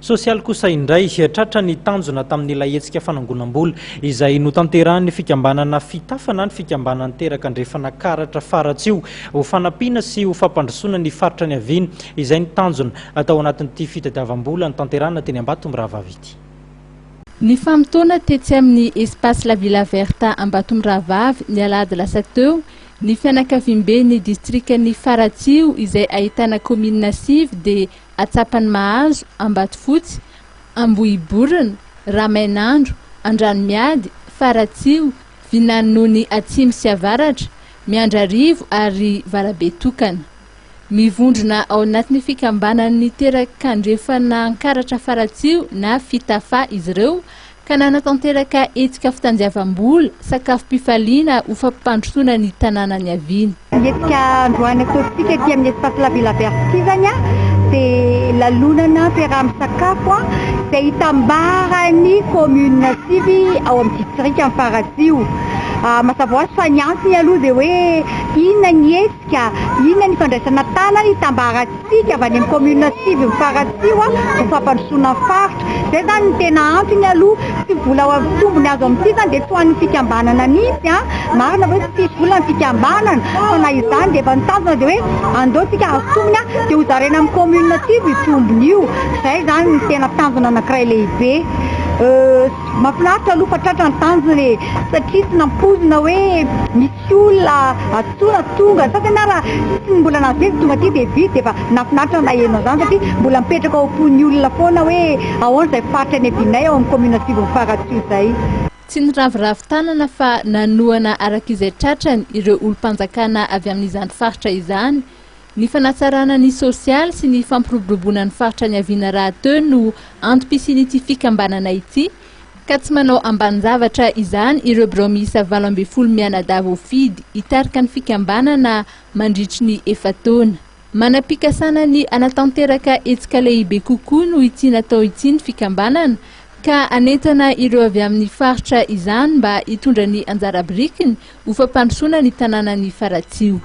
Sosialy kosa indray tratra ny tanjona tamin'ilay hetsika fanangonam-bola izay notanterahany fikambanana fitafana ny fikambanany teraka andrefana karatra faratsio ho fanampiana sy ho fampandrosoana ny faritra ny aviana izay ny tanjona atao anatin'ity fitadiavam-bola ny tanterahana teny Ambatomirahavavy. Ny famotona tetsy amin'ny espace la Villa Verta Ambatomirahavavy ny alahady lasa teo ny fianakaviam-ben'ny distrikan'ny Faratsio izay ahitana commune sivy dia Atsapany Mahazo, Ambatofotsy, Ambohiborina, Ramainandro, Andranomiady, Faratsio, Vinanony Atsimo sy Avaratra, Miandrarivo ary Varabetokana. Mivondrona ao anatin'ny fikambanan'ny terak'andrefana ankaratra Faratsio na fitafa izy ireo ka nanatanteraka hetsika fitandiavam-bola sakafom-pifaliana ho fampandrosoana ny tanàna ny aviana. Hetsika androany ataontsika ety amin'ny espace la Villa Verta zany dia lalonana fiaraha-misakafo dia hitambarany commune sivy ao amin'ny distrika ny Faratsio. Mazava ho azy fa ny antony aloha dia hoe inona ny hetsika, inona ny fandraisana tanana hitambarantsika avy any amin'ny commune sivy ny Faratsio ho fampandrosoana ny faritra. Zay zany ny tena antony aloha, tsy vola ho tombony azo amin'ity zany dia toan'ny fikambanana nisy marina hoe tsy vola ny fikambanana fa na izany dia efa nitanjona dia hoe andeotsika azo tombony dia ho zarena amin'ny commune sivy tombony io. Zay zany ny tena tanjona anankiray lehibe. Mahafinaritra aloha fa tratra ny tanjony satria tsy nampozina hoe misy olona atsona tonga sasany raha tsy mbola navery tonga aty dia vita efa nafinaritra na henao zany satria mbola mipetraka ao am-pon'ny olona foana hoe ahoana izay faritra ny avinay ao amin'ny commune sivy ny Faratsio zay. Tsy ny raviravin-tanana fa nanoana arak'izay tratrany ireo olom-panjakana avy amin'izany faritra izany. Ny fanatsarana ny sosialy sy ny fampiroboroboana ny faritra ny aviana rahateo no antom-pisin'ity fikambanana ity ka tsy manao ambanin-javatra izany ireo birao miisa 20 mianadahy voafidy hitarika ny fikambanana mandritry ny efataona. Manam-pikasana ny anatanteraka hetsika lehibe kokoa no ity natao ity ny fikambanana ka anentana ireo avy amin'ny faritra izany mba hitondra ny anjara birikiny ho fampandrosoana ny tanàna ny Faratsio.